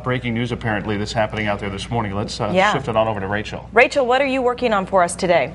Breaking news apparently that's happening out there this morning. Let's shift it on over to Rachel. Rachel, what are you working on for us today?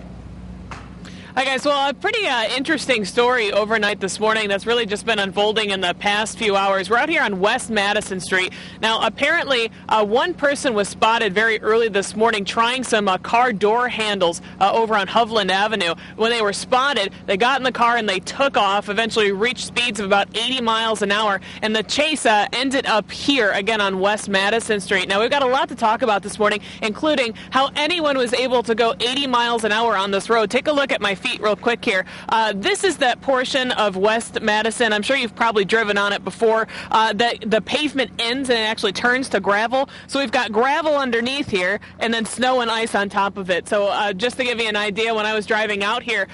Hi guys, well, a pretty interesting story overnight this morning that's really just been unfolding in the past few hours. We're out here on West Madison Street. Now, apparently, one person was spotted very early this morning trying some car door handles over on Hovland Avenue. When they were spotted, they got in the car and they took off, eventually reached speeds of about 80 miles an hour, and the chase ended up here, again, on West Madison Street. Now, we've got a lot to talk about this morning, including how anyone was able to go 80 miles an hour on this road. Take a look at my feet real quick here. This is that portion of West Madison. I'm sure you've probably driven on it before. That the pavement ends and it actually turns to gravel. So we've got gravel underneath here and then snow and ice on top of it. So just to give you an idea, when I was driving out here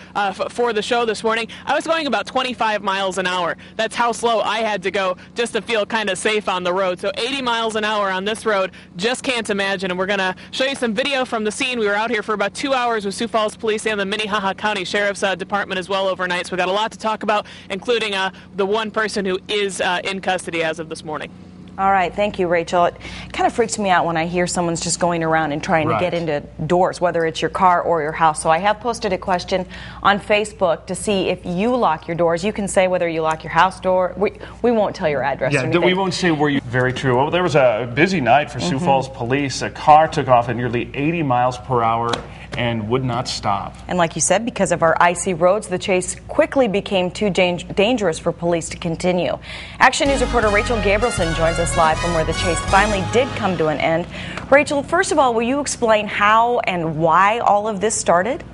for the show this morning, I was going about 25 miles an hour. That's how slow I had to go just to feel kind of safe on the road. So 80 miles an hour on this road, just can't imagine. And we're going to show you some video from the scene. We were out here for about 2 hours with Sioux Falls Police and the Minnehaha County Sheriff's Department as well overnight. So we've got a lot to talk about, including the one person who is in custody as of this morning. All right, thank you, Rachel. It kind of freaks me out when I hear someone's just going around and trying to get into doors, whether it's your car or your house. So I have posted a question on Facebook to see if you lock your doors. You can say whether you lock your house door. We won't tell your address. Yeah, we won't say where you. Very true. Well, there was a busy night for Sioux Falls Police. A car took off at nearly 80 miles per hour and would not stop. And like you said, because of our icy roads, the chase quickly became too dangerous for police to continue. Action News reporter Rachel Gabrielson joins us live from where the chase finally did come to an end. Rachel, first of all, will you explain how and why all of this started?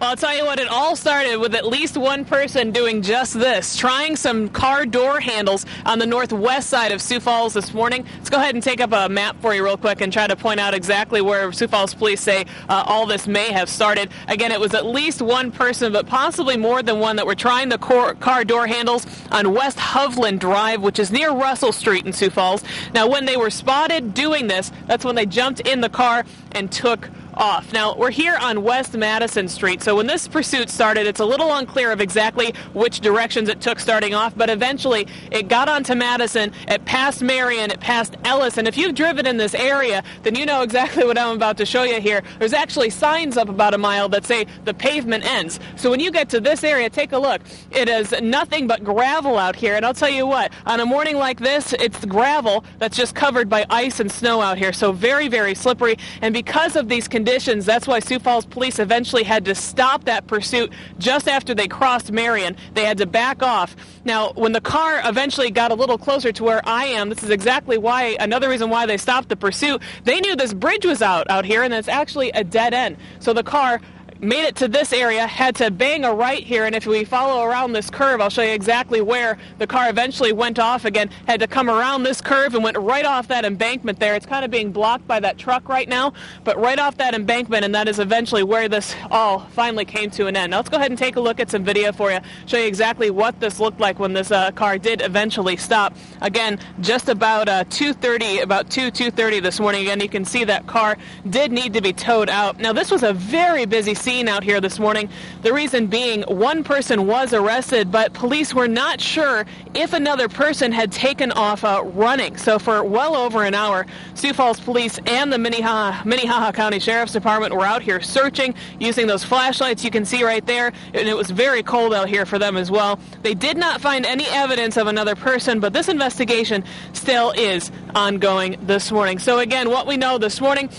Well, I'll tell you what, it all started with at least one person doing just this, trying some car door handles on the northwest side of Sioux Falls this morning. Let's go ahead and take up a map for you real quick and try to point out exactly where Sioux Falls Police say all this may have started. Again, it was at least one person, but possibly more than one, that were trying the car door handles on West Hovland Drive, which is near Russell Street in Sioux Falls. Now, when they were spotted doing this, that's when they jumped in the car and took off. Now, we're here on West Madison Street, so when this pursuit started, it's a little unclear of exactly which directions it took starting off, but eventually it got onto Madison, it passed Marion, it passed Ellis, and if you've driven in this area, then you know exactly what I'm about to show you here. There's actually signs up about a mile that say the pavement ends. So when you get to this area, take a look. It is nothing but gravel out here, and I'll tell you what, on a morning like this, it's gravel that's just covered by ice and snow out here, so very, very slippery, and because of these conditions, that's why Sioux Falls Police eventually had to stop that pursuit just after they crossed Marion. They had to back off. Now, when the car eventually got a little closer to where I am, this is exactly why, another reason why they stopped the pursuit. They knew this bridge was out here, and it's actually a dead end. So the car made it to this area, had to bang a right here, and if we follow around this curve, I'll show you exactly where the car eventually went off again, had to come around this curve and went right off that embankment there. It's kind of being blocked by that truck right now, but right off that embankment, and that is eventually where this all finally came to an end. Now let's go ahead and take a look at some video for you, show you exactly what this looked like when this car did eventually stop. Again, just about 2:30 this morning. Again, you can see that car did need to be towed out. Now this was a very busy scene out here this morning. The reason being, one person was arrested, but police were not sure if another person had taken off running. So for well over an hour, Sioux Falls Police and the Minnehaha County Sheriff's Department were out here searching, using those flashlights you can see right there, and it was very cold out here for them as well. They did not find any evidence of another person, but this investigation still is ongoing this morning. So again, what we know this morning,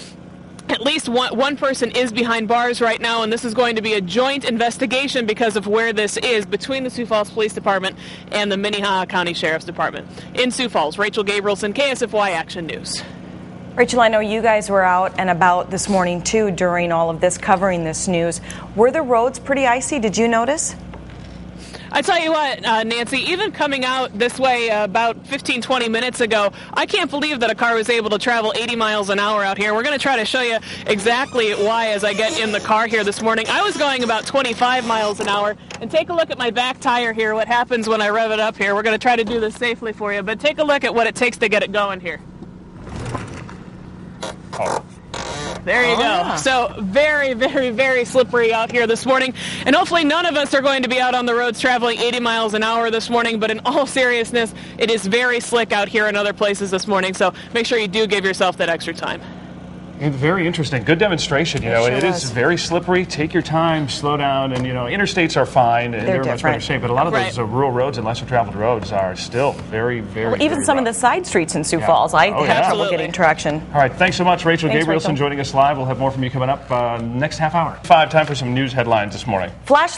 at least one person is behind bars right now, and this is going to be a joint investigation because of where this is between the Sioux Falls Police Department and the Minnehaha County Sheriff's Department. In Sioux Falls, Rachel Gabrielson, KSFY Action News. Rachel, I know you guys were out and about this morning, too, during all of this, covering this news. Were the roads pretty icy? Did you notice? I tell you what, Nancy, even coming out this way about 15, 20 minutes ago, I can't believe that a car was able to travel 80 miles an hour out here. We're going to try to show you exactly why as I get in the car here this morning. I was going about 25 miles an hour. And take a look at my back tire here, what happens when I rev it up here. We're going to try to do this safely for you, but take a look at what it takes to get it going here. Oh. There you go. So very, very, very slippery out here this morning. And hopefully none of us are going to be out on the roads traveling 80 miles an hour this morning. But in all seriousness, it is very slick out here in other places this morning. So make sure you do give yourself that extra time. Very interesting. Good demonstration. You know, sure it is very slippery. Take your time, slow down, and interstates are fine and they're in much better shape. But a lot of those rural roads and lesser traveled roads are still very, very. Well, even very some rough. of the side streets in Sioux Falls, I had trouble getting traction. All right, thanks so much, Rachel Thanks, Gabrielson, Rachel. joining us live. We'll have more from you coming up next half hour. Time for some news headlines this morning. Flash